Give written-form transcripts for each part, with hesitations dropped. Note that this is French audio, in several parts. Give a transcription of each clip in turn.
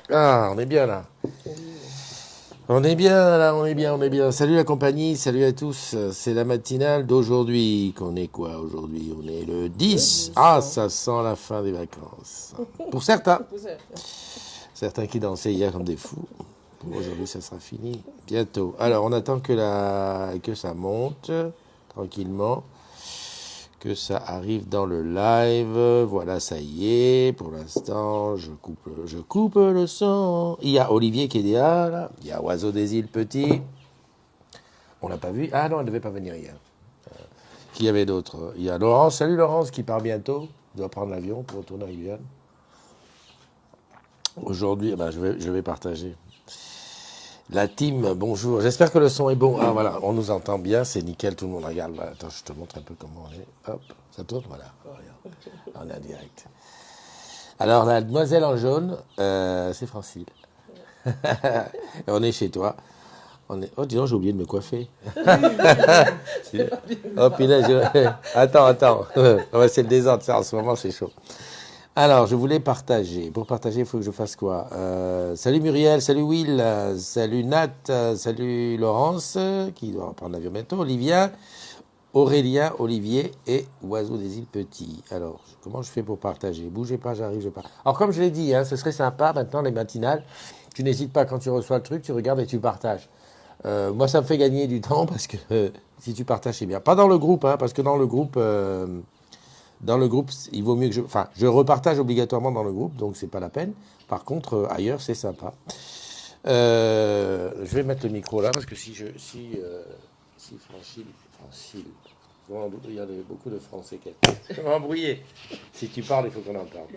Ah, on est bien là. On est bien là, on est bien, on est bien. Salut la compagnie, salut à tous. C'est la matinale d'aujourd'hui. Qu'on est quoi aujourd'hui? On est le 10. Ah, ça sent la fin des vacances. Pour certains. Certains qui dansaient hier comme des fous. Pour aujourd'hui, ça sera fini bientôt. Alors, on attend que ça monte tranquillement. Que ça arrive dans le live. Voilà, ça y est. Pour l'instant, je coupe le son. Il y a Olivier qui est derrière, là. Il y a Oiseau des îles Petit. On l'a pas vu. Ah non, elle ne devait pas venir hier. Qui y avait d'autres? Il y a Laurence. Salut Laurence qui part bientôt. Il doit prendre l'avion pour retourner à Guyane. Aujourd'hui, je vais partager. La team, bonjour. J'espère que le son est bon. Ah voilà, on nous entend bien, c'est nickel, tout le monde regarde. Voilà, attends, je te montre un peu comment on est. Hop, ça tourne, voilà. Regarde. On est en direct. Alors, la demoiselle en jaune, c'est Francine. On est chez toi. Oh, dis donc, j'ai oublié de me coiffer. Oh, punaise. Attends. C'est le désordre, ça, en ce moment, c'est chaud. Alors, je voulais partager. Pour partager, il faut que je fasse quoi? Salut Muriel, salut Will, salut Nat, salut Laurence, qui doit reprendre l'avion bientôt, Olivia, Aurélien, Olivier et Oiseau des îles Petits. Alors, comment je fais pour partager? Bougez pas, j'arrive, je pars. Alors, comme je l'ai dit, ce serait sympa maintenant, les matinales. Tu n'hésites pas, quand tu reçois le truc, tu regardes et tu partages. Moi, ça me fait gagner du temps parce que si tu partages, c'est bien. Pas dans le groupe, parce que dans le groupe... Dans le groupe, il vaut mieux que je repartage obligatoirement dans le groupe, donc c'est pas la peine. Par contre, ailleurs, c'est sympa. Je vais mettre le micro là, parce que si Francine, il y a beaucoup de Français qui sont embrouillés. Si tu parles, il faut qu'on en parle.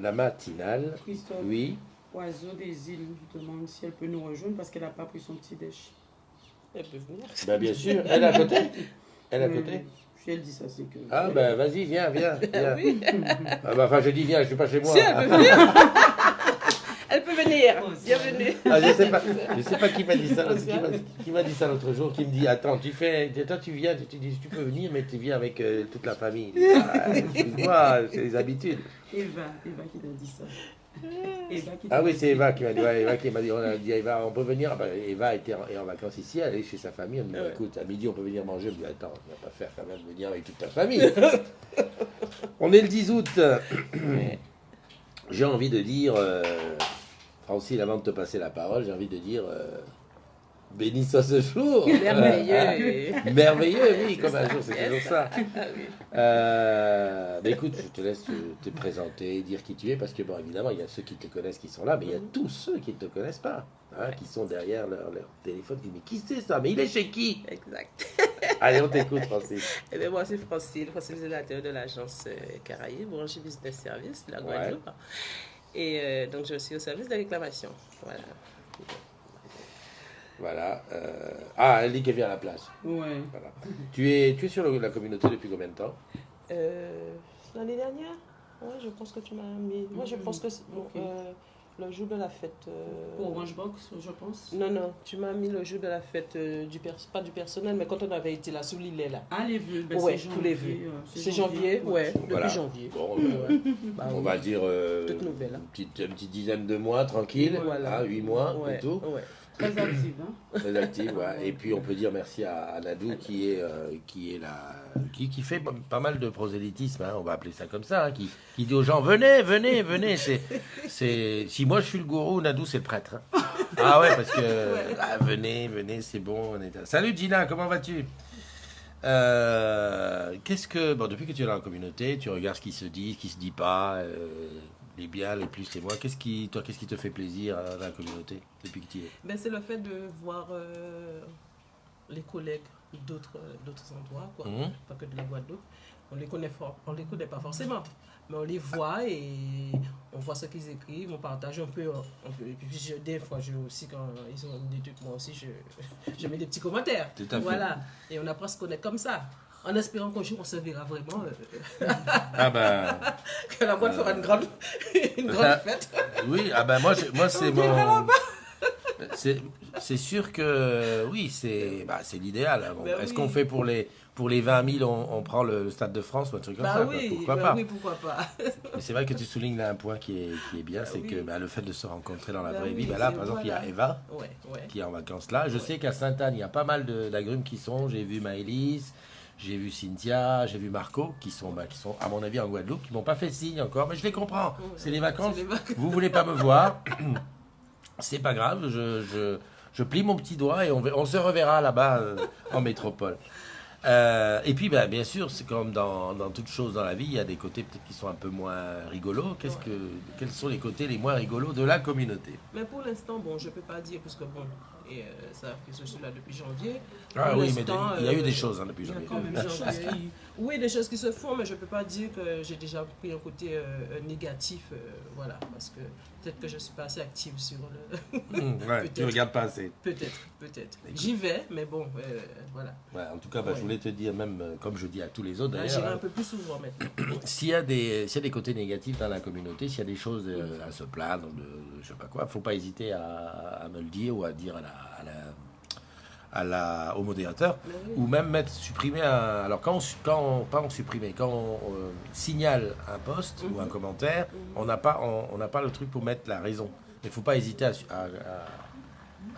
La matinale, Christophe, oui. Oiseau des îles demande si elle peut nous rejoindre parce qu'elle n'a pas pris son petit déj. Elle peut venir. Ben, bien sûr. Elle est à côté. Elle est à côté. Si elle dit ça, c'est que... Ah ben vas-y, viens. Oui. Enfin, je dis viens, je suis pas chez moi. Si, elle peut venir. Elle peut venir. Bienvenue. Ah, je sais pas qui m'a dit ça. Qui m'a dit ça l'autre jour, qui me dit attends, tu viens, tu dis tu peux venir, mais tu viens avec toute la famille. Excuse-moi, c'est les habitudes. Eva qui t'a dit ça. Ah oui, c'est Eva qui m'a dit. Ouais, Eva qui m'a dit, on a dit à Eva, on peut venir. Ah ben, Eva est en vacances ici, elle est chez sa famille. Elle me dit, écoute, à midi, on peut venir manger. Je me dis, attends, on va pas faire quand même venir avec toute ta famille. On est le 10 août. J'ai envie de dire, Francine, avant de te passer la parole, j'ai envie de dire, béni soit ce jour. Merveilleux. Merveilleux, oui, comme un jour, c'est toujours ça. Mais écoute, je te laisse te présenter, dire qui tu es, parce que, bon, évidemment, il y a ceux qui te connaissent qui sont là, mais il y a tous ceux qui ne te connaissent pas, qui sont derrière leur téléphone, qui disent, mais qui c'est ça? Mais il est chez qui? Exact. Allez, on t'écoute, Francine. Eh bien, moi, c'est Francine, zélateur de l'agence Caraïbes, branché business service de la Guadeloupe. Et donc, je suis au service de réclamation. Voilà. Elle dit qu'elle vient à la place. Ouais. Voilà. Tu es sur la communauté depuis combien de temps? L'année dernière? Ouais, je pense que tu m'as mis. Moi, je pense que le jour de la fête. Pour Orangebox, je pense. Non, tu m'as mis le jour de la fête pas du personnel, mais quand on avait été là, sous l'île là. Ah, les vœux, ouais, tous les vœux. C'est janvier, ouais, voilà. Depuis janvier. Bon, on va dire toute nouvelle, une petite dizaine de mois, tranquille, voilà. 8 mois et tout. Ouais. Très active, Très active, ouais. Et puis on peut dire merci à Nadou qui fait pas mal de prosélytisme, on va appeler ça comme ça, qui dit aux gens venez. Si moi je suis le gourou, Nadou c'est le prêtre. Ah ouais, parce que venez, c'est bon. Salut Gina, comment vas-tu? Depuis que tu es dans la communauté, tu regardes ce qui se dit, ce qui se dit pas, les biens, les plus, les moins. Qu'est-ce qui te fait plaisir dans la communauté depuis que tu y es? C'est le fait de voir les collègues d'autres endroits, quoi. Pas que de la Guadeloupe. On les connaît pas forcément, mais on les voit et on voit ce qu'ils écrivent, on partage un peu. Et puis des fois, aussi, quand ils ont des trucs, moi aussi, je mets des petits commentaires. Tout à fait. Voilà. Et on apprend à se connaître comme ça. En espérant qu'un jour on se verra vraiment. Que la boîte fera une grande fête. Oui, moi c'est mon. c'est sûr que oui, c'est l'idéal. Bon, Ben est-ce oui. qu'on fait pour les 20 000, on prend le Stade de France ou un truc comme ça, quoi. Oui, Pourquoi bah pas. oui, pourquoi pas. Mais c'est vrai que tu soulignes là un point qui est bien, c'est oui. que le fait de se rencontrer dans la Bah vraie oui, vie, là, c'est- par exemple, il y a voilà. Eva Ouais, ouais. qui est en vacances là. Je sais qu'à Sainte-Anne, il y a pas mal d'agrumes qui sont. J'ai vu Maëlys, j'ai vu Cynthia, j'ai vu Marco, qui sont, à mon avis, en Guadeloupe, qui m'ont pas fait signe encore, mais je les comprends. Ouais, C'est les vacances. c'est les vacances. Vous voulez pas me voir, c'est pas grave, je plie mon petit doigt et on se reverra là-bas en métropole. Et puis, bien sûr, c'est comme dans toute chose dans la vie, il y a des côtés peut-être qui sont un peu moins rigolos. Quels sont les côtés les moins rigolos de la communauté? Mais pour l'instant, bon, je peux pas dire, parce que bon, ça fait que je suis là depuis janvier. Ah Pour oui, mais l'instant, il y a eu des choses depuis il y a janvier. quand même des choses qui... Oui, des choses qui se font, mais je peux pas dire que j'ai déjà pris un côté négatif, voilà, parce que peut-être que je suis pas assez active sur le... Ouais, tu regardes pas assez. Peut-être. J'y vais, mais bon, voilà. Ouais, en tout cas, Ouais. je voulais te dire, même comme je dis à tous les autres Là, d'ailleurs, j'irai hein, un peu plus souvent maintenant. s'il y a des côtés négatifs dans la communauté, s'il y a des choses à se plaindre, je sais pas quoi, faut pas hésiter à me le dire ou à dire au modérateur, Mais oui. ou même supprimer alors quand on signale un post ou un commentaire, on n'a pas le truc pour mettre la raison. Il faut pas hésiter à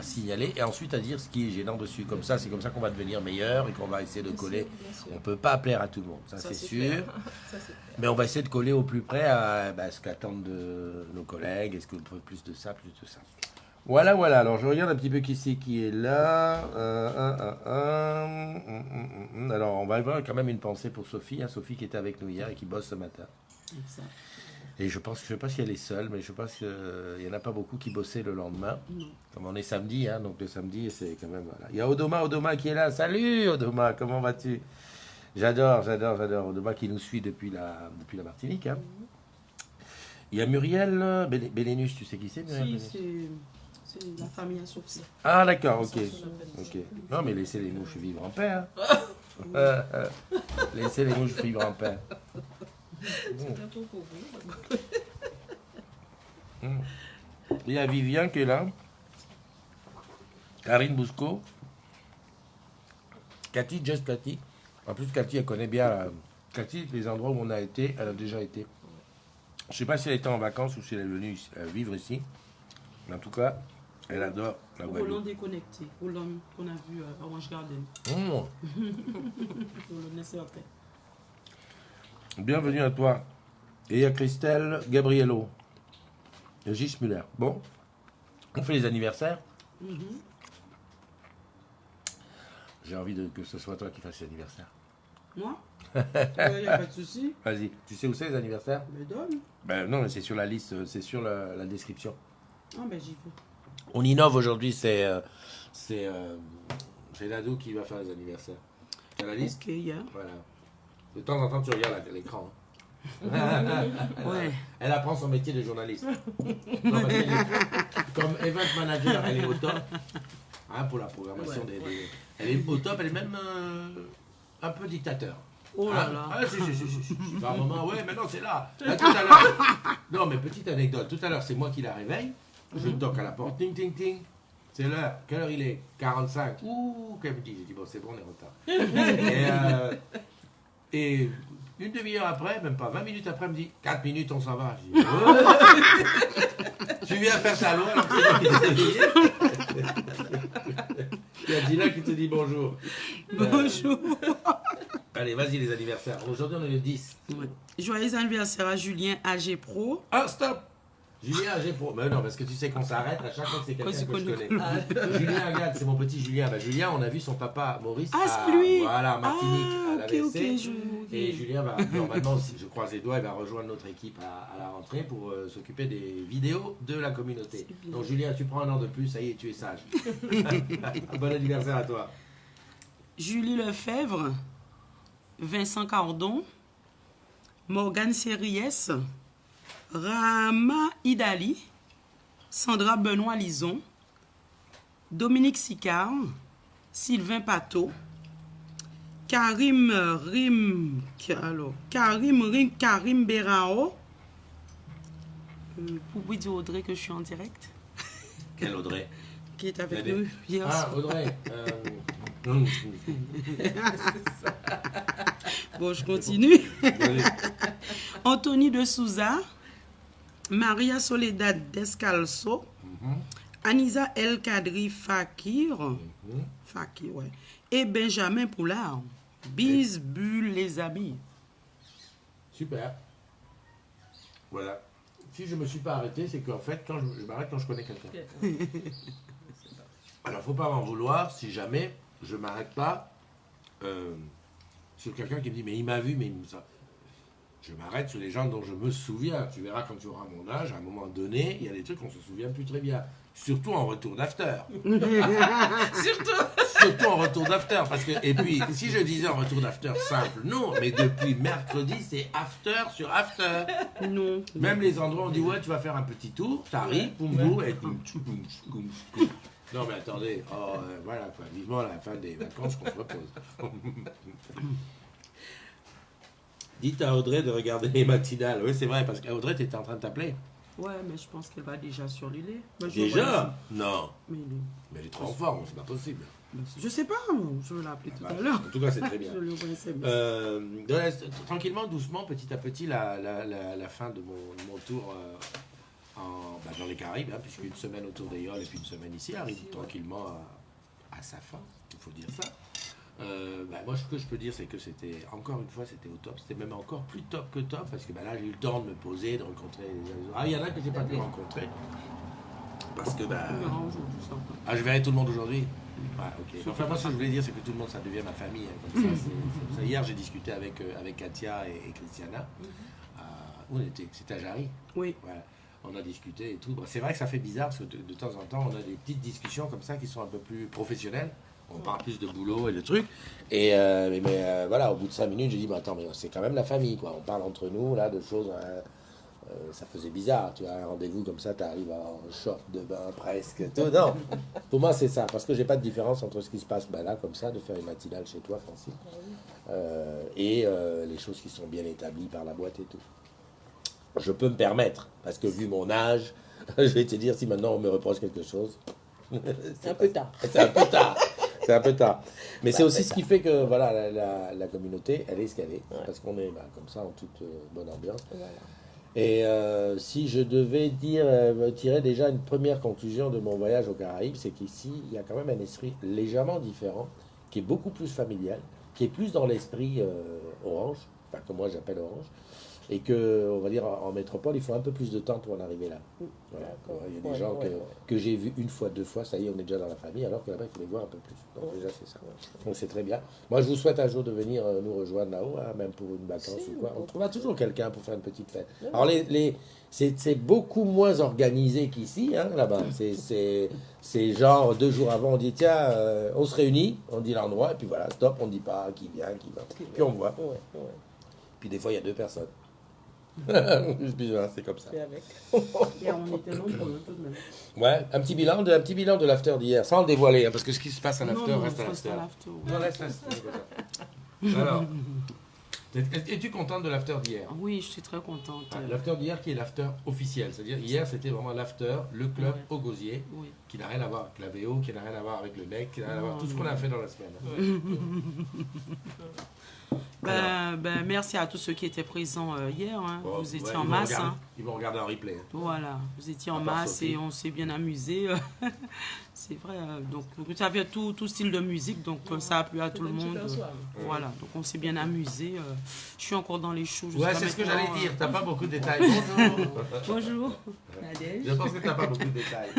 signaler et ensuite à dire ce qui est gênant dessus. Comme ça, c'est comme ça qu'on va devenir meilleur et qu'on va essayer de coller. Bien sûr. On peut pas plaire à tout le monde, ça c'est sûr. clair. Ça, c'est clair. Mais on va essayer de coller au plus près à ce qu'attendent de nos collègues. Est-ce qu'on peut plus de ça, plus de ça. Voilà. Alors je regarde un petit peu qui est là. Alors on va avoir quand même une pensée pour Sophie. Sophie qui était avec nous hier et qui bosse ce matin. Ça. Et je sais pas si elle est seule, mais je pense qu'il n'y en a pas beaucoup qui bossaient le lendemain. Non. Comme on est samedi, donc le samedi, c'est quand même... Voilà. Il y a Odoma qui est là. Salut Odoma, comment vas-tu? J'adore. Odoma qui nous suit depuis la Martinique. Hein. Il y a Muriel Bélénus, tu sais qui c'est Muriel Si, Bélénus c'est la famille à Sophie. Ah d'accord, ok. Ça, je l'appelle. Non mais laissez les mouches vivre en paix. Hein. Laissez les mouches vivre en paix. C'était tout pour vous. Il y a Vivien qui est là. Karine Bousco. Cathy, Just Cathy. En plus, Cathy, elle connaît bien. Cathy, les endroits où on a été, elle a déjà été. Je ne sais pas si elle était en vacances ou si elle est venue vivre ici. Mais en tout cas, elle adore la Roland Guadeloupe. déconnecté. Roland qu'on a vu à Orange Garden. Mmh. Roland est certain. Bienvenue à toi. Et il y a Christelle Gabriello. Et Gis Muller. Bon, on fait les anniversaires. J'ai envie que ce soit toi qui fasses les anniversaires. Moi Il n'y a pas de souci. Vas-y, tu sais où c'est les anniversaires? Me donne. Ben non, mais c'est sur la liste, c'est sur la description. Ah ben j'y vais. On innove aujourd'hui, c'est Nado qui va faire les anniversaires. Tu as la liste? Ok, yeah. Voilà. De temps en temps, tu regardes l'écran. Ouais. Elle apprend son métier de journaliste. Non, parce qu'elle est- comme event manager, elle est au top. Pour la programmation elle est au top, elle est même un peu dictateur. Oh là là. Si. Par un moment, ouais, mais non, c'est là. Tout à l'heure. Non, mais petite anecdote. Tout à l'heure, c'est moi qui la réveille. Je toque à la porte. Ting, ting, ting. C'est l'heure. Quelle heure il est? 45. Ouh, qu'elle me dit. J'ai dit, bon, c'est bon, on est en retard. Et une demi-heure après, même pas 20 minutes après, elle me dit 4 minutes, on s'en va. Je dis, oh. Tu viens faire ta loi alors que c'est moi qui t'ai réveillé. Il y a Dina qui te dit bonjour. Bonjour. Allez, vas-y les anniversaires. Aujourd'hui, on est le 10. Ouais. Joyeux anniversaire à Julien AG Pro. Ah, stop! Julien AG Pro. Mais non, parce que tu sais qu'on s'arrête à chaque fois que c'est quelqu'un que je connais. Julien, regarde, c'est mon petit Julien. Julien, on a vu son papa Maurice. Ah, c'est lui. Voilà, en Martinique, à l'AVC. Ok. Et Julien va, normalement, si je croise les doigts, il va rejoindre notre équipe à la rentrée pour s'occuper des vidéos de la communauté. Donc Julien, tu prends un an de plus, ça y est, tu es sage. Bon anniversaire à toi. Julie Lefebvre. Vincent Cardon. Morgane Séries. Rama Idali. Sandra Benoît Lison. Dominique Sicard. Sylvain Pateau. Karim Berao. Pour vous dire Audrey que je suis en direct. Quelle Audrey? qui est avec Il y a nous hier Ah, soir. Audrey. Bon, je continue. Allez. Anthony de Souza, Maria Soledad Descalzo, Anisa El Kadri Fakir, Fakir, ouais, et Benjamin Poulard. Bis, bulle, les amis. Super. Voilà. Si je ne me suis pas arrêté, c'est qu'en fait, quand je m'arrête quand je connais quelqu'un. Alors, faut pas m'en vouloir si jamais je m'arrête pas sur quelqu'un qui me dit mais il m'a vu, mais ça. Je m'arrête sur les gens dont je me souviens. Tu verras quand tu auras mon âge, à un moment donné, il y a des trucs qu'on se souvient plus très bien. Surtout en retour d'after. Surtout en retour d'after. Parce que, et puis, si je disais en retour d'after simple, non, mais depuis mercredi, c'est after sur after. Non. Même les endroits, on dit ouais, tu vas faire un petit tour, t'arrives, poum boum, et poum, tchou, poum, tchou, poum, tchou. Non mais attendez, voilà quoi, vivement la fin des vacances qu'on se repose. Dites à Audrey de regarder les matinales. Oui, c'est vrai, parce qu'Audrey, tu étais en train de t'appeler. Ouais, mais je pense qu'elle va déjà sur le lait. Bah, je Déjà? Non. Mais non. Mais elle est trop en forme, c'est pas possible. Je sais pas, je vais l'appeler tout à l'heure. En tout cas, c'est très bien. Je lui envoie un SMS. Tranquillement, doucement, petit à petit, la fin de mon tour dans les Caraïbes, hein, puisqu'une semaine autour des Yoles et puis une semaine ici arrive tranquillement à sa fin, il faut dire ça. Moi, ce que je peux dire, c'est que c'était, encore une fois, c'était au top. C'était même encore plus top que top, parce que là, j'ai eu le temps de me poser, de rencontrer les uns. Ah, il y en a que j'ai pas pu rencontrer. Parce que, je verrai tout le monde aujourd'hui. Ouais, ok. Enfin, moi, ce que je voulais dire, c'est que tout le monde, ça devient ma famille. Hein, comme ça, c'est ça. Hier, j'ai discuté avec Katia et Christiana. C'était à Jarry. Oui. Voilà. On a discuté et tout. Bon, c'est vrai que ça fait bizarre, parce que de temps en temps, on a des petites discussions comme ça qui sont un peu plus professionnelles. On parle plus de boulot et de trucs. Et voilà, au bout de 5 minutes, j'ai dit, mais attends, mais c'est quand même la famille, quoi. On parle entre nous, là, de choses. Ça faisait bizarre, tu as un rendez-vous comme ça, tu arrives en short de bain presque. Tout. Non, pour moi, c'est ça. Parce que j'ai pas de différence entre ce qui se passe là, comme ça, de faire une matinale chez toi, Francine, et les choses qui sont bien établies par la boîte et tout. Je peux me permettre, parce que vu mon âge, je vais te dire, si maintenant on me reproche quelque chose. C'est un peu tard. C'est un peu tard. C'est un peu tard. Mais c'est aussi ce qui fait que voilà, la communauté, elle est ce qu'elle est. Ouais. Parce qu'on est comme ça, en toute bonne ambiance. Voilà. Et si je devais tirer déjà une première conclusion de mon voyage aux Caraïbes, c'est qu'ici, il y a quand même un esprit légèrement différent, qui est beaucoup plus familial, qui est plus dans l'esprit orange, enfin que moi j'appelle orange, et que, on va dire, en métropole, il faut un peu plus de temps pour en arriver là. Voilà. Il y a des gens que j'ai vus une fois, 2 fois, ça y est, on est déjà dans la famille, alors que là-bas, il faut les voir un peu plus. Donc déjà, c'est ça. Donc c'est très bien. Moi, je vous souhaite un jour de venir nous rejoindre là-haut, hein, même pour une vacance ou quoi. On trouvera toujours quelqu'un pour faire une petite fête. Alors, c'est beaucoup moins organisé qu'ici, hein, là-bas. C'est genre 2 jours avant, on dit, tiens, on se réunit, on dit l'endroit, et puis voilà, stop, on dit pas qui vient, qui va. Puis on voit. Puis des fois, il y a 2 personnes. C'est comme ça. Et on était nombreux tout de même. Ouais, un petit bilan de l'after d'hier, sans le dévoiler, hein, parce que ce qui se passe à l'after reste à l'after. Non, reste. Alors, es-tu contente de l'after d'hier? Oui, je suis très contente. L'after d'hier qui est l'after officiel, c'est-à-dire hier c'était vraiment l'after, le club au Gosier, qui n'a rien à voir avec la VO, qui n'a rien à voir avec le NEC, qui n'a rien à voir avec tout ce qu'on a fait dans la semaine. Merci à tous ceux qui étaient présents hier. Hein. Bon, vous étiez en masse. Ils vont regarder en replay. Hein. Voilà, vous étiez en masse et on s'est bien amusé. C'est vrai. Donc, vous avez tout style de musique, donc ça a plu à tout le monde. Voilà, donc on s'est bien amusé. Je suis encore dans les shows. Ouais, c'est ce que j'allais dire. T'as pas beaucoup de détails. Bonjour. Bonjour. Je pense que t'as pas beaucoup de détails.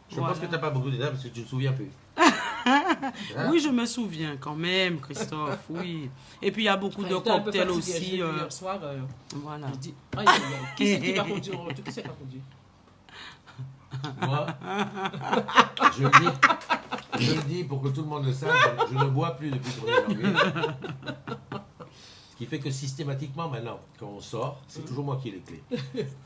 Je pense que tu n'as pas beaucoup de détails parce que tu ne te souviens plus. Hein? Oui, je me souviens quand même, Christophe, oui. Et puis il y a beaucoup de cocktails aussi. Hier soir, voilà. Je dis, qui va conduire? Qui c'est qui va conduire? Moi, je le dis pour que tout le monde le sache, je ne bois plus depuis qu'on est janvier. Ce qui fait que systématiquement maintenant, quand on sort, c'est toujours moi qui ai les clés.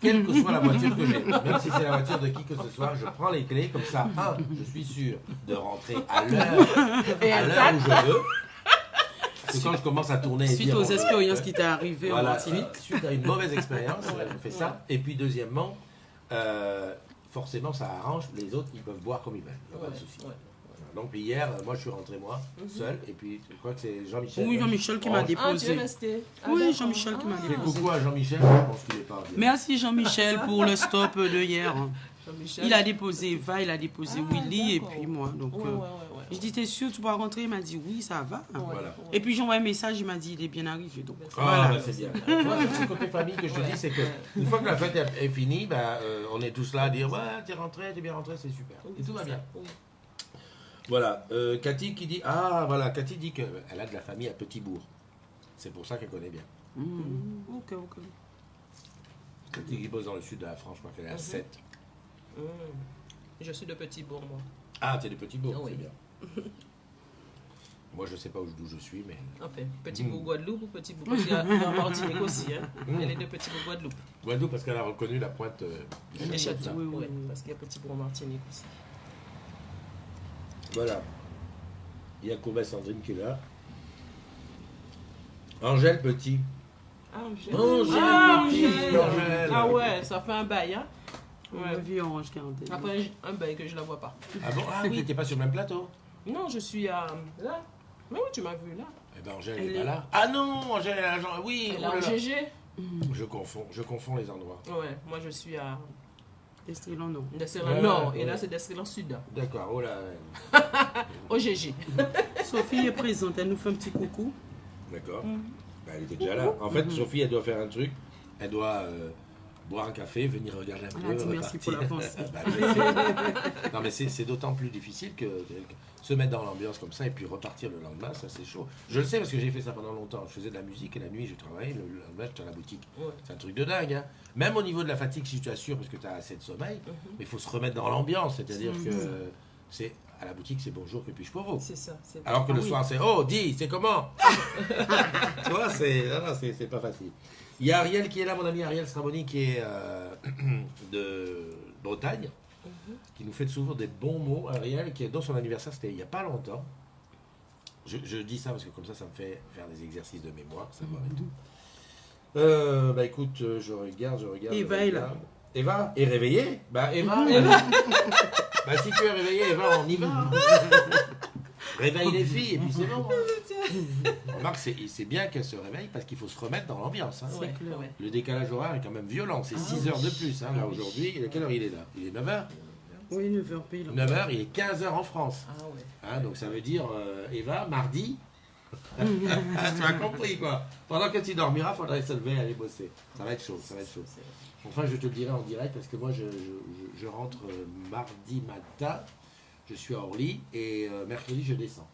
Quelle que soit la voiture que j'ai, même si c'est la voiture de qui que ce soit, je prends les clés, comme ça, je suis sûr de rentrer à l'heure où je veux. Parce que quand je commence à tourner... Suite aux expériences qui t'est arrivées en Martinique. Suite à une mauvaise expérience, je fais ça. Et puis deuxièmement, forcément, ça arrange. Les autres, ils peuvent boire comme ils veulent. Il n'y a pas de souci. Donc, puis hier, moi, je suis rentré, seul. Et puis, je crois que c'est Jean-Michel. Oui, Jean-Michel qui m'a déposé. Ah, tu es resté. Oui, Jean-Michel qui m'a Fais déposé. coucou à Jean-Michel, je pense qu'il est pas bien. Merci Jean-Michel pour le stop de hier. Jean-Michel. Il a déposé Eva, il a déposé Willy et d'accord. puis moi. Donc, Ouais. je dis, t'es sûr, tu vas rentrer? Il m'a dit, oui, ça va. Voilà. Et puis j'ai envoyé un message, il m'a dit, il est bien arrivé. Donc, Ah, voilà. bah, c'est bien. Moi, c'est le côté famille que je te dis, c'est que une fois que la fête est finie, on est tous là à dire, ouais, t'es rentré, t'es bien rentré, c'est super. Et tout va bien. Oui. Voilà. Cathy qui dit, Cathy dit qu'elle a de la famille à Petit-Bourg. C'est pour ça qu'elle connaît bien. Ok. Cathy qui bosse dans le sud de la France, je crois qu'elle est à 7. Je suis de Petit-Bourg, moi. Ah, t'es de Petit-Bourg, Oui. c'est bien. Moi, je sais pas d'où je suis, mais... Enfin, Petit-Bourg, Guadeloupe ou Petit-Bourg? Parce qu'il y a en Martinique aussi. Hein. Elle est de Petit-Bourg, Guadeloupe. Guadeloupe, parce qu'elle a reconnu la pointe Des châteaux. Oui, oui, Ouais, oui. parce qu'il y a Petit-Bourg en Martinique aussi. Voilà. Il y a Courbe Sandrine qui est là. Angèle Petit. Angèle. Angèle. Ah ouais, ça fait un bail, hein? Ouais. Vie Orange 41. Ça fait un bail que je la vois pas. Ah bon? Ah oui, t'es pas sur le même plateau? Non, je suis à... Là. Mais oui, tu m'as vu là. Eh ben Angèle Elle n'est pas est- là. Ah non, Angèle elle est à oui. Elle est oh là en là. GG. Je confonds les endroits. Ouais, moi je suis à Estrélan, non. Descélan Ouais, Nord ouais. et là c'est Descélan Sud. D'accord, oh là. Au GG. Sophie est présente, elle nous fait un petit coucou. D'accord. Ben, elle était déjà là. En fait, Sophie, elle doit faire un truc. Elle doit boire un café, venir regarder un Elle peu. a dit merci pour la repartir. pensée. Bah, oui. Non, mais c'est d'autant plus difficile que se mettre dans l'ambiance comme ça et puis repartir le lendemain, ça c'est chaud. Je le sais parce que j'ai fait ça pendant longtemps. Je faisais de la musique et la nuit je travaillais, le lendemain j'étais à la boutique. Ouais. C'est un truc de dingue. Hein. Même au niveau de la fatigue, si tu t'assures, parce que tu as assez de sommeil, mais il faut se remettre dans l'ambiance. C'est-à-dire que c'est à la boutique, c'est bonjour, que puis-je pour vous. C'est ça. C'est Alors que le oui. soir, c'est oh, dis, c'est comment? Tu vois, c'est pas facile. Il y a Ariel qui est là, mon ami Ariel Stramoni, qui est de Bretagne, qui nous fait souvent des bons mots. Ariel, qui est dans son anniversaire, c'était il n'y a pas longtemps. Je dis ça parce que comme ça me fait faire des exercices de mémoire, savoir et tout. Bah écoute, je regarde. Eva je est là. regarde. Eva est réveillée? Bah Eva, bah si tu es réveillée, Eva, on y va. Réveille les filles et puis c'est bon. Remarque, c'est bien qu'elle se réveille parce qu'il faut se remettre dans l'ambiance. Hein. Ouais, clair. ouais. Le décalage horaire est quand même violent, c'est 6 heures de plus. Hein, là aujourd'hui, à quelle heure il est là? Il est 9h. Oui, 9h pile. 9h, il est 15h en France. Ah ouais. Hein, donc ça veut dire, Eva, mardi. Tu as compris quoi. Pendant que tu dormiras, il faudrait se lever et aller bosser. Ça va être chaud, ça va être chaud. Enfin, je te le dirai en direct parce que moi, je rentre mardi matin. Je suis à Orly et mercredi, je descends.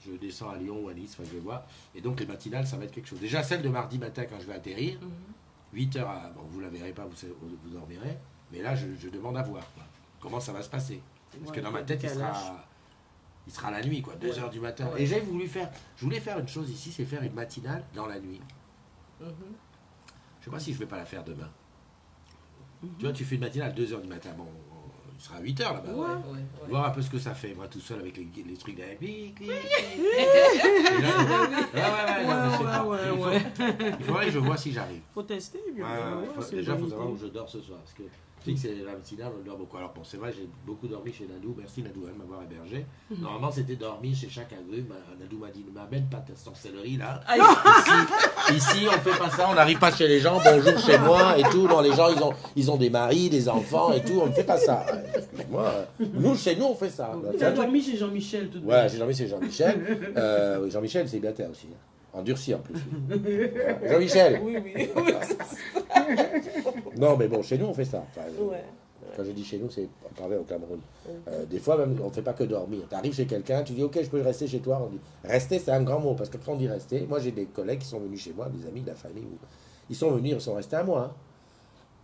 Je descends à Lyon ou à Nice, enfin, je vais voir. Et donc, les matinales, ça va être quelque chose. Déjà, celle de mardi matin, quand je vais atterrir, 8h, bon, vous ne la verrez pas, vous dormirez. Mais là, je demande à voir quoi. Comment ça va se passer. Parce que dans ma tête, il sera la nuit, quoi, 2h du matin. Ouais. Et je voulais faire une chose ici, c'est faire une matinale dans la nuit. Je sais pas si je vais pas la faire demain. Tu vois, tu fais une matinale à 2h du matin. Bon, il sera à 8h là-bas. Ouais. Voir un peu ce que ça fait, moi tout seul avec les trucs derrière. Il faudrait que je vois si j'arrive. Faut tester. Bien. Déjà, il faut savoir où je dors ce soir. Parce que tu sais que c'est la matinale, on dort beaucoup. Alors bon, c'est vrai, j'ai beaucoup dormi chez Nadou. Merci Nadou de m'avoir hébergé. Normalement, c'était dormi chez chaque agrume. Nadou m'a dit, ne m'amène pas ta sorcellerie là. Ici, on fait pas ça. On n'arrive pas chez les gens. Bonjour chez moi et tout. Non, les gens, ils ont des maris, des enfants et tout. On ne fait pas ça. Moi, chez nous, on fait ça. Tu as dormi chez Jean-Michel tout de Ouais, j'ai dormi chez Jean-Michel. Oui, Jean-Michel, c'est bien terre aussi. Hein. Endurci en plus. Jean-Michel. Oui. Non, mais bon, chez nous, on fait ça. Enfin, Ouais. quand je dis chez nous, c'est on parlait au Cameroun. Des fois, même, on ne fait pas que dormir. Tu arrives chez quelqu'un, tu dis, ok, je peux rester chez toi. On dit, rester, c'est un grand mot. Parce que quand on dit rester, moi, j'ai des collègues qui sont venus chez moi, des amis de la famille. Ils sont venus, ils sont restés un mois. Hein.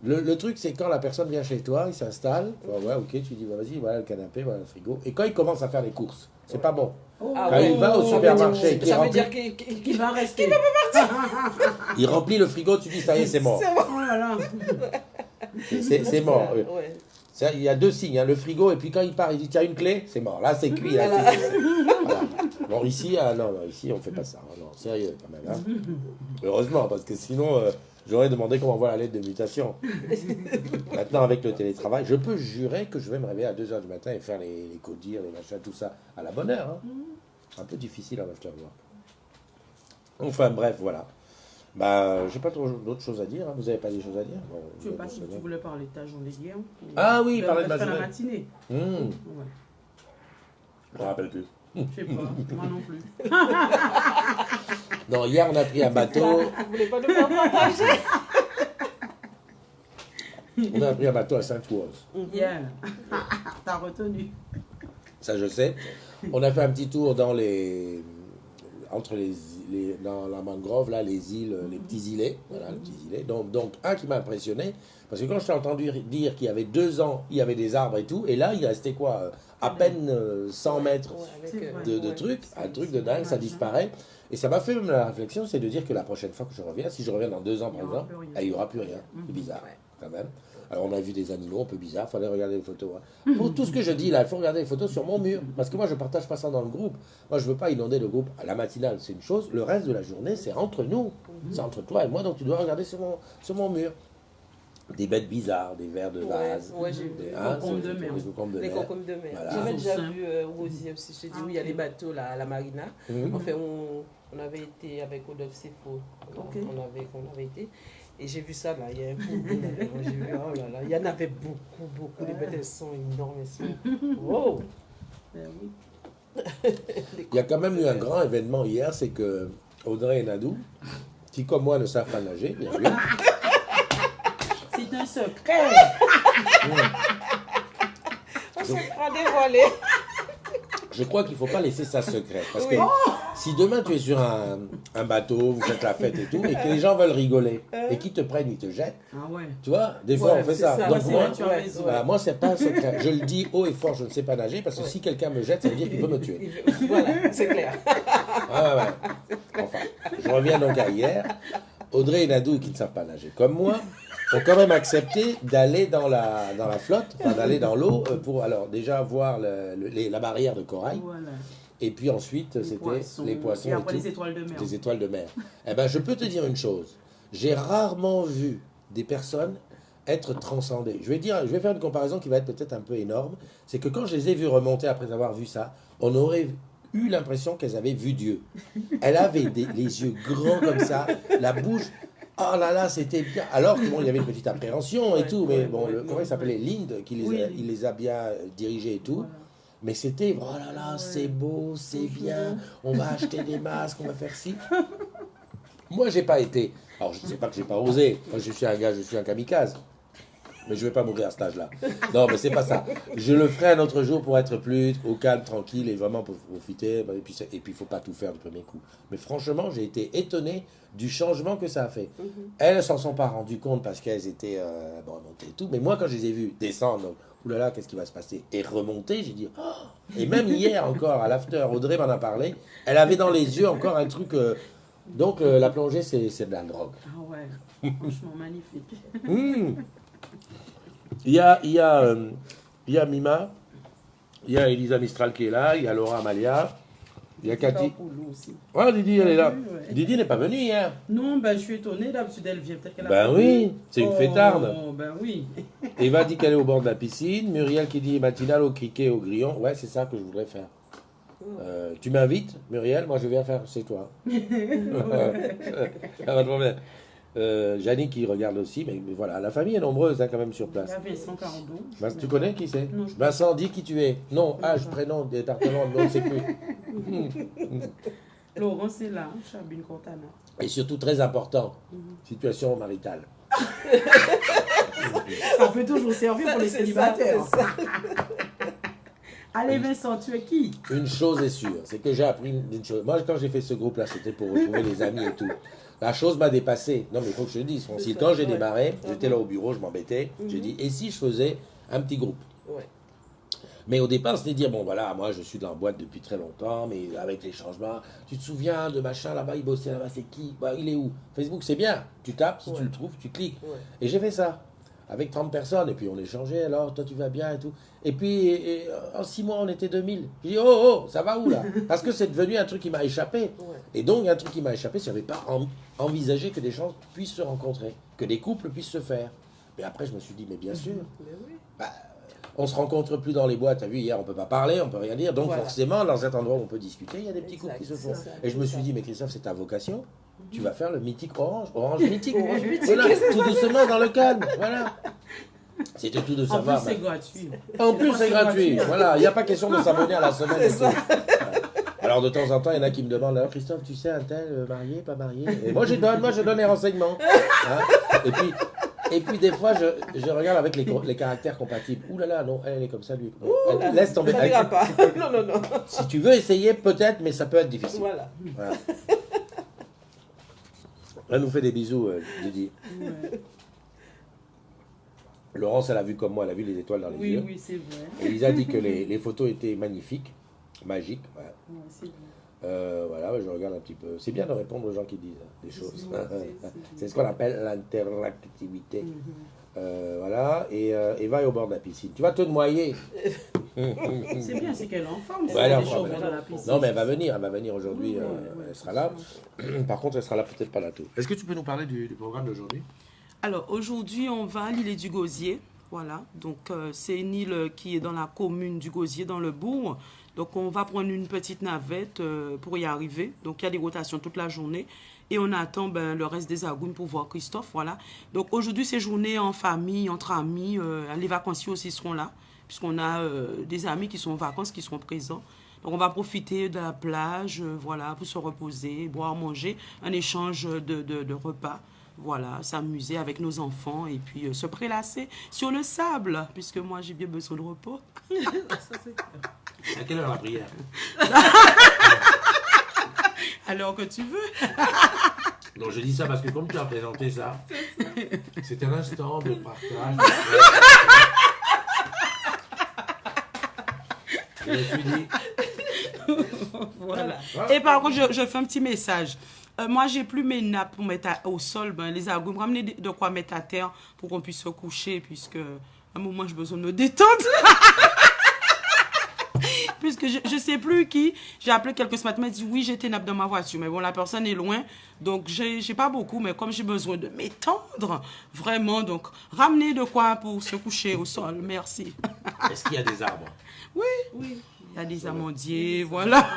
Le truc, c'est quand la personne vient chez toi, il s'installe. Ouais, ok, tu dis, bah, vas-y, voilà le canapé, voilà le frigo. Et quand il commence à faire les courses, c'est pas bon. Quand il va au supermarché, ça veut dire qu'il va rester. il remplit le frigo, tu dis, ça y est, c'est mort. Oh là là. C'est mort. Ouais. Il y a deux signes, hein, le frigo, et puis quand il part, il dit, tiens, une clé, c'est mort. Là, c'est cuit. Là, voilà. Bon, ici, non, ici, on fait pas ça. Non, sérieux, quand même. Hein. Heureusement, parce que sinon, J'aurais demandé comment on voit la lettre de mutation. Maintenant, avec le télétravail, je peux jurer que je vais me réveiller à 2h du matin et faire les codires, les machins, tout ça, à la bonne heure. Hein. Un peu difficile en afterwork. Enfin, bref, voilà. Bah, j'ai pas trop d'autres choses à dire. Hein. Vous avez pas des choses à dire? Bon, Je sais pas si tu voulais parler de ta journée d'hier. Ah oui, parler de ma la journée. matinée. Ouais. Je me rappelle plus. Je sais pas, moi non plus. Non, hier, on a pris un bateau. Vous voulez pas nous faire partager? On a pris un bateau à Sainte-Rose. Hier. T'as retenu. Ça, je sais. On a fait un petit tour dans entre dans la mangrove, là, les îles, les petits îlets. Voilà, les petits îlets. Donc, un qui m'a impressionné, parce que quand je t'ai entendu dire qu'il y avait 2 ans, il y avait des arbres et tout, et là, il restait quoi? À peine 100 mètres de trucs, un truc de dingue, ça disparaît. Et ça m'a fait même la réflexion, c'est de dire que la prochaine fois que je reviens, si je reviens dans 2 ans, par exemple, il n'y aura plus rien. C'est bizarre, quand même. Alors, on a vu des animaux un peu bizarres, il fallait regarder les photos. Hein. Pour tout ce que je dis, là, il faut regarder les photos sur mon mur. Parce que moi, je ne partage pas ça dans le groupe. Moi, je ne veux pas inonder le groupe. À la matinale, c'est une chose. Le reste de la journée, c'est entre nous. C'est entre toi et moi, donc tu dois regarder sur mon mur. Des bêtes bizarres, des vers de vase. Ouais, j'ai vu. Des concombres de mer. Les concombres de mer. Voilà. J'avais déjà vu Rosie aussi. Je t'ai dit, oui, il y a les bateaux là, à la marina. Enfin, on avait été avec Odolphe Sefo. On avait été. Et j'ai vu ça là, il y a un peu là. J'ai vu, oh là là, il y en avait beaucoup. Les bêtes, elles sont énormes. Elles sont... Wow! Il y a quand même eu un grand événement hier, c'est que Audrey et Nadou, qui comme moi ne savent pas nager, bien sûr. C'est un secret. On s'est pas dévoilé. Je crois qu'il ne faut pas laisser ça secret. Parce que si demain tu es sur un bateau, vous faites la fête et tout, et que les gens veulent rigoler, et qu'ils te prennent, ils te jettent, Ah ouais. tu vois, des fois on fait ça. ça. Donc c'est moi, vrai, tu as raison. voilà, moi c'est pas un secret. Je le dis haut et fort, je ne sais pas nager, parce que si quelqu'un me jette, ça veut dire qu'il peut me tuer. Voilà, c'est clair. Ouais. Enfin, je reviens donc à hier. Audrey et Nadou, qui ne savent pas nager comme moi, ont quand même accepté d'aller dans la flotte, enfin d'aller dans l'eau, pour alors déjà voir la barrière de corail. Voilà. Et puis ensuite, c'était les poissons et après tout. les étoiles de mer. Les étoiles de mer. Eh ben, je peux te dire une chose. J'ai rarement vu des personnes être transcendées. Je vais faire une comparaison qui va être peut-être un peu énorme. C'est que quand je les ai vues remonter après avoir vu ça, on aurait eu l'impression qu'elles avaient vu Dieu. Elle avait les yeux grands comme ça, la bouche... Oh là là, c'était bien. Alors que bon, il y avait une petite appréhension et tout, mais bon, comment il s'appelait Lind, il les a bien dirigés et tout. Voilà. Mais c'était, oh là là, c'est beau, c'est bien, on va acheter des masques, on va faire ci. Moi, j'ai pas été. Alors, je ne sais pas que j'ai pas osé. Moi, je suis un gars, je suis un kamikaze. Mais je vais pas mourir à cet âge-là. Non, mais c'est pas ça. Je le ferai un autre jour pour être plus au calme, tranquille et vraiment pour profiter. Et puis, il faut pas tout faire du premier coup. Mais franchement, j'ai été étonné du changement que ça a fait. Elles s'en sont pas rendues compte parce qu'elles étaient remontées et tout. Mais moi, quand je les ai vues descendre, oulala, qu'est-ce qui va se passer? Et remonter, j'ai dit, oh! Et même hier encore, à l'after, Audrey m'en a parlé. Elle avait dans les yeux encore un truc. Donc, la plongée, c'est de la drogue. Ah ouais, franchement magnifique. Il y a Mima, il y a Elisa Mistral qui est là, il y a Laura Amalia, il y a Cathy. Ah, Didi, elle est là. Ouais. Didi n'est pas venue hier. Non, ben, je suis étonnée, d'habitude elle vient. Peut-être qu'elle a ben oui, c'est une fêtarde. Ben oui. Eva dit qu'elle est au bord de la piscine. Muriel qui dit matinale au criquet, au grillon. Ouais, c'est ça que je voudrais faire. Tu m'invites, Muriel? Moi, je viens faire chez toi. Ça va trop bien. Janine qui regarde aussi, mais voilà, la famille est nombreuse quand même sur place. Il y a Vincent Cardon. Tu connais qui c'est? Non, Vincent, dis qui tu es. Non, âge, prénom, département, non, c'est plus. Laurent, c'est là, Chabine Cortana. Et surtout, très important, situation maritale. Ça peut toujours servir pour les célibataires. Allez Vincent, tu es qui? Une chose est sûre, c'est que j'ai appris une chose. Moi, quand j'ai fait ce groupe-là, c'était pour retrouver les amis et tout. La chose m'a dépassé. Non, mais il faut que je le dise, Francine. Quand j'ai démarré, j'étais là au bureau, je m'embêtais. J'ai dit, et si je faisais un petit groupe? Mais au départ, c'était dire, bon voilà, moi je suis dans la boîte depuis très longtemps, mais avec les changements, tu te souviens de machin là-bas, il bossait là-bas, c'est qui? Bah, il est où? Facebook, c'est bien. Tu tapes, si tu le trouves, tu cliques. Et j'ai fait ça. avec 30 personnes, et puis on échangeait, alors toi tu vas bien et tout. Et puis en 6 mois on était 2000. Je dis oh, ça va où là? Parce que c'est devenu un truc qui m'a échappé. Et donc un truc qui m'a échappé, c'est que je n'avais pas envisagé que des gens puissent se rencontrer, que des couples puissent se faire. Mais après je me suis dit, mais bien sûr, on se rencontre plus dans les boîtes, t'as vu, hier on peut pas parler, on peut rien dire, donc forcément dans cet endroit où on peut discuter, il y a des petits couples qui se font. Et je me suis dit, mais Christophe, c'est ta vocation, tu vas faire le mythique Orange mythique. Voilà, tout doucement dans le calme, voilà. C'était tout de savoir. En plus, c'est gratuit. En plus, c'est gratuit. Voilà, il n'y a pas question de s'abonner à la semaine. Alors, de temps en temps, il y en a qui me demandent, alors, Christophe, tu sais, un tel, marié, pas marié? Et moi, je donne les renseignements. Hein. Et puis, des fois, je regarde avec les caractères compatibles. Ouh là là, non, elle est comme ça, lui. Laisse tomber. Ça n'ira pas. Non. Si tu veux essayer, peut-être, mais ça peut être difficile. Voilà. Elle nous fait des bisous, Didi. Ouais. Laurence, elle a vu comme moi, elle a vu les étoiles dans les yeux. Oui, c'est vrai. Et Lisa dit que les photos étaient magnifiques, magiques. Voilà. Ouais, c'est vrai. Voilà, je regarde un petit peu. C'est bien de répondre aux gens qui disent des choses. C'est C'est ce qu'on appelle l'interactivité. Voilà, et Eva est au bord de la piscine. Tu vas te noyer. C'est bien, c'est qu'elle est en forme. Ouais, elle est en des forme, choses elle. dans la piscine. Non, mais elle va venir aujourd'hui. Ouais, Elle sera là. Par contre, elle sera là peut-être pas là tout. Est-ce que tu peux nous parler du programme d'aujourd'hui? Alors, aujourd'hui, on va à l'île du Gosier. Voilà, donc c'est une île qui est dans la commune du Gosier, dans le bourg. Donc, on va prendre une petite navette pour y arriver. Donc, il y a des rotations toute la journée. Et on attend le reste des agounes pour voir Christophe. Voilà. Donc, aujourd'hui, c'est journée en famille, entre amis. Les vacanciers aussi seront là, puisqu'on a des amis qui sont en vacances, qui seront présents. Donc, on va profiter de la plage, voilà, pour se reposer, boire, manger, un échange de repas. Voilà, s'amuser avec nos enfants et puis se prélasser sur le sable, puisque moi, j'ai bien besoin de repos. À quelle heure la prière? Alors que tu veux. Non, je dis ça parce que comme tu as présenté ça, c'est un instant de partage. Je me suis dit... Voilà. Et par contre, je fais un petit message. Moi, j'ai plus mes nappes pour mettre au sol. Les agounes, ramenez de quoi mettre à terre pour qu'on puisse se coucher, puisque à un moment, j'ai besoin de me détendre. Puisque je ne sais plus qui. J'ai appelé quelqu'un ce matin, m'a dit oui, j'ai tes nappes dans ma voiture. Mais bon, la personne est loin. Donc, j'ai pas beaucoup. Mais comme j'ai besoin de m'étendre, vraiment, donc, ramenez de quoi pour se coucher au sol. Merci. Est-ce qu'il y a des arbres? Oui. Il y a des amandiers, voilà.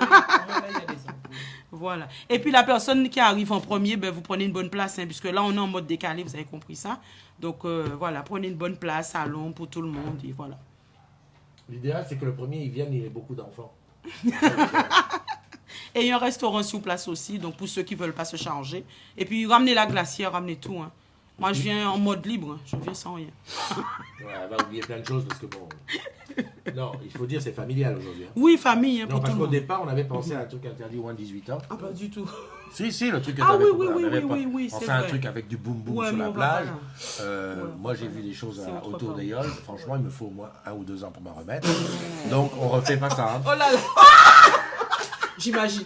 Voilà. Et puis la personne qui arrive en premier, vous prenez une bonne place, puisque là on est en mode décalé, vous avez compris ça. Donc voilà, prenez une bonne place, salon pour tout le monde, et voilà. L'idéal, c'est que le premier, il vienne, il ait beaucoup d'enfants. Et il y a un restaurant sur place aussi, donc pour ceux qui ne veulent pas se charger. Et puis ramenez la glacière, ramenez tout. Hein. Moi, je viens en mode libre, je viens sans rien. Ouais, elle va oublier plein de choses parce que bon... Non, il faut dire c'est familial aujourd'hui. Hein. Oui, famille, hein, non, pour tout le monde. parce qu'au départ, on avait pensé à un truc interdit au moins de 18 ans. Ah, pas du tout. Si, le truc que Ah t'avais oui, on c'est fait un vrai. truc avec du boum boum Ouais, sur la on va plage. pas là. Moi, j'ai vu des choses autre autour part. des yoles. Franchement, il me faut au moins 1 ou 2 ans pour m'en remettre. Donc, on refait pas ça. Hein. Oh là là. J'imagine.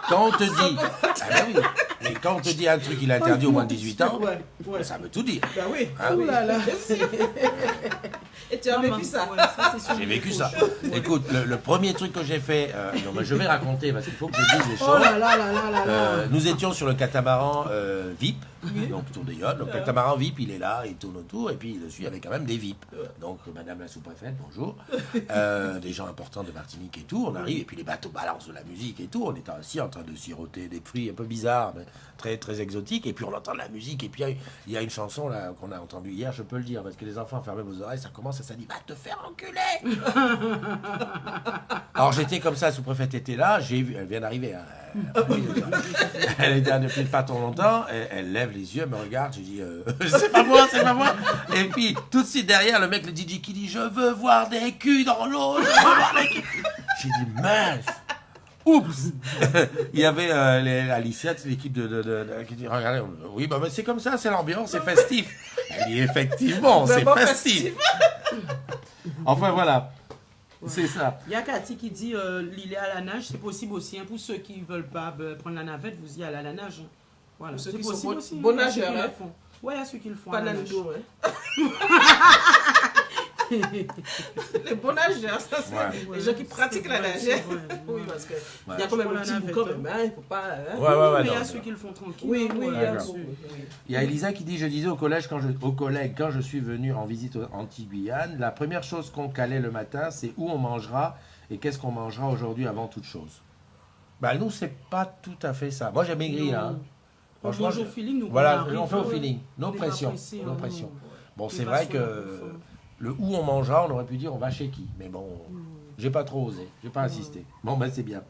Quand on te dit... Ah ben oui. Mais quand on te dit un truc, il est interdit au moins de 18 ans, Ouais. ça veut tout dire. Bah oui. Ah Oh oui. là là. Et tu as vécu ça? Ouais, ça, c'est sur J'ai les vécu couches. ça. Écoute, le premier truc que j'ai fait, non, mais je vais raconter parce qu'il faut que je dise les Oh choses. là là là là là là. Nous étions sur le catamaran VIP, donc autour des yachts. Le catamaran VIP, il est là, il tourne autour, et puis dessus, il y avait quand même des VIP. Donc, madame la sous-préfète, bonjour. Des gens importants de Martinique et tout. On arrive, et puis les bateaux balancent de la musique et tout. On était assis en train de siroter des fruits un peu bizarres, mais très, très exotiques. Et puis, on entend de la musique. Et puis, il y a une chanson là qu'on a entendue hier, je peux le dire, parce que les enfants, fermez vos oreilles, ça commence, ça dit, va te faire enculer. Alors, j'étais comme ça, la sous-préfète était là, j'ai vu, elle vient d'arriver. Hein. Elle était depuis pas trop longtemps, elle lève les yeux, me regarde, je dis c'est pas moi. Et puis tout de suite derrière, le mec, le DJ qui dit je veux voir des culs dans l'eau, je veux voir des culs. J'ai dit mince. Oups. Il y avait Alicia, c'est l'équipe qui dit regardez, oui, bah, c'est comme ça, c'est l'ambiance, c'est festif. Elle dit effectivement, c'est festif. Enfin voilà. Ouais. C'est ça. Il y a Cathy qui dit l'île est à la nage, c'est possible aussi. Hein, pour ceux qui ne veulent pas prendre la navette, vous y allez à la nage. Hein. Voilà, Pour ceux c'est qui possible sont aussi. bons Hein, nageurs, ceux qui hein. le font. Ouais, il y a ceux qui le font. Pas à la nage. Nando, hein. Les bons nageurs, ça c'est Ouais. les gens qui pratiquent la nage. Oui, parce que il y a quand même un petit bout quand même, hein, il faut pas... Hein. Ouais, Mais il y non, a ceux qui le font tranquille. Oui, oui, il y a D'accord. beaucoup, oui. Il y a Elisa qui dit, je disais aux collègues quand je suis venu en visite en Antilles-Guyane, la première chose qu'on calait le matin, c'est où on mangera et qu'est-ce qu'on mangera aujourd'hui avant toute chose. Bah nous, c'est pas tout à fait ça. Moi, j'ai maigri, Non. là. Hein. On Franchement, mange au feeling, nous. voilà, quand on fait au arrive, feeling. Nos on est pas pressions. pressé, Nos hein, pressions. non. Bon, On c'est est pas vrai sur que la bouffe, hein. le où on mangera, on aurait pu dire on va chez qui. Mais bon, j'ai pas trop osé, j'ai pas insisté. Bon, ben c'est bien.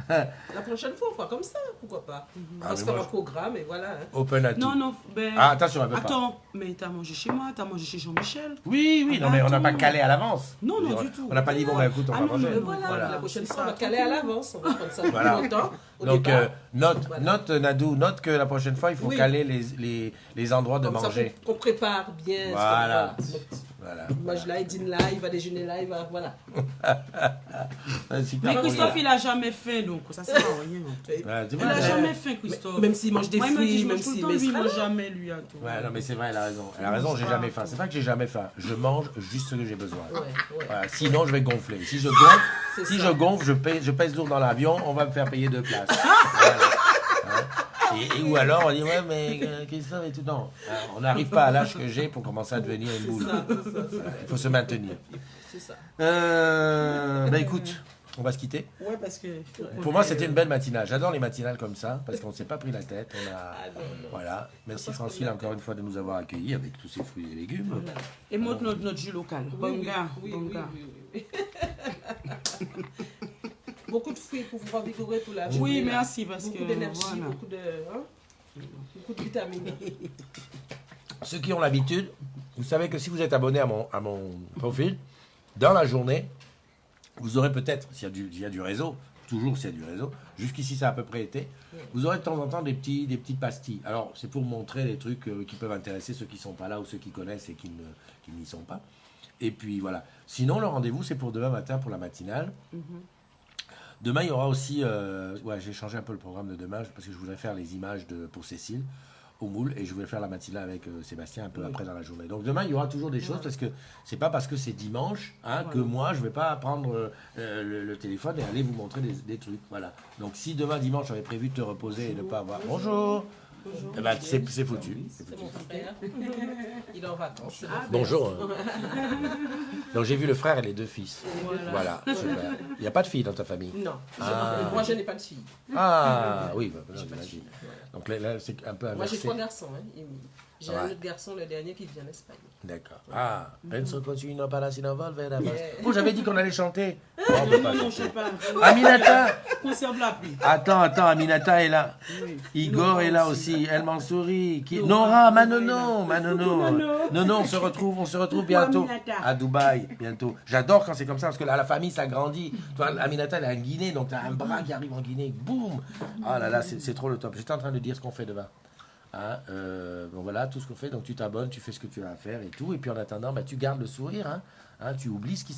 La prochaine fois, on fera comme ça, pourquoi pas. Ah, On se mais fait moi, un programme et voilà. Hein. Open à tout. Non, ben... Ah, attention, elle veut pas. Attends, mais t'as mangé chez moi, t'as mangé chez Jean-Michel. Oui, Ah, non, mais on n'a attends. pas calé à l'avance. Non, Je veux non, dire, du tout. On n'a pas dit, bon, ben écoute, on Ah, va non, manger. non, Voilà, Voilà. la prochaine C'est fois, on ça, va caler à l'avance. On va prendre ça Voilà. depuis longtemps. Au Donc, départ. note, Nadou, note que la prochaine fois, il faut Oui. caler les endroits de Comme ça, manger. qu'on prépare bien. Voilà. Donc, Voilà. il mange là, il dîne là, il va déjeuner là, il va... Voilà. Super Mais pour Christophe, lui. il a jamais faim, donc ça sert à rien. Ouais, tu Il vois, a jamais faim, Christophe. Même s'il mange des Moi, il me dit, fruits, je même mange tout le s'il... temps, mais lui, il c'est mange jamais, lui, à tout. Ouais, non, mais c'est vrai, elle a raison. Elle a raison, j'ai jamais faim. C'est pas que j'ai jamais faim. Je mange juste ce que j'ai besoin. Ouais, ouais. Voilà, sinon, je vais gonfler. Si je gonfle, C'est si ça. je gonfle, je pèse lourd dans l'avion, on va me faire payer 2 places. Voilà. Hein? Ou alors, on dit, ouais, mais Christophe et tout. Non, hein, on n'arrive pas à l'âge que j'ai pour commencer à devenir une boule. Il faut se maintenir. C'est ça. Ben écoute, on va se quitter. Ouais, parce que... Pour moi, c'était une belle matinale. J'adore les matinales comme ça, parce qu'on ne s'est pas pris la tête. On a... Ah, non, non. Voilà. Merci Francine encore une fois de nous avoir accueillis avec tous ces fruits et légumes. Et montre notre jus local. Bon gars, Oui, bon oui, gars. oui, oui. Beaucoup de fruits pour vous revigorer pour la journée. Oui, là. merci, parce beaucoup que... d'énergie, Voilà. beaucoup de vitamines. Ceux qui ont l'habitude, vous savez que si vous êtes abonné à mon profil, dans la journée, vous aurez peut-être, s'il y a du réseau, toujours s'il y a du réseau, jusqu'ici ça a à peu près été, vous aurez de temps en temps des petites pastilles. Alors c'est pour montrer les trucs qui peuvent intéresser ceux qui ne sont pas là ou ceux qui connaissent et qui n'y sont pas. Et puis voilà. Sinon le rendez-vous c'est pour demain matin pour la matinale. Demain, il y aura aussi... ouais, j'ai changé un peu le programme de demain parce que je voudrais faire les images pour Cécile au moule et je voulais faire la matinale avec Sébastien un peu après dans la journée. Donc demain, il y aura toujours des choses parce que c'est pas parce que c'est dimanche hein, que moi, je vais pas prendre le téléphone et aller vous montrer des trucs. Voilà. Donc si demain, dimanche, j'avais prévu de te reposer et de ne pas avoir... Bonjour. Eh ben, c'est foutu. C'est mon frère. Il est en vacances. c'est mon frère. Bonjour. Donc j'ai vu le frère et les 2 fils. Voilà. Super. Il n'y a pas de fille dans ta famille. Non, Ah. moi je n'ai pas de fille. Ah oui, bah, J'ai pas de fille. j'imagine. Donc là, c'est un peu Moi j'ai inversé. 3 garçons. Hein. J'ai Ouais. un autre garçon, le dernier, qui vient d'Espagne. D'accord. Ah, penso continuino para sin volver a Yeah. Oh, j'avais dit qu'on allait chanter. Oh, on peut pas Non, non, je chanter. sais pas. Aminata. Conserve la pluie. Attends, Aminata est là. Oui. Igor Nora est là aussi. Elle m'en sourit. Nora, Manonon. Non, on se retrouve bientôt Aminata. à Dubaï. Bientôt. J'adore quand c'est comme ça parce que là, la famille s'agrandit. Toi, Aminata, elle est en Guinée, donc tu as un bras qui arrive en Guinée. Boum. Ah là là, c'est trop le top. J'étais en train de dire ce qu'on fait demain. Hein, bon voilà tout ce qu'on fait, donc tu t'abonnes, tu fais ce que tu as à faire et tout, et puis en attendant, bah, tu gardes le sourire, hein, tu oublies ce qui s'est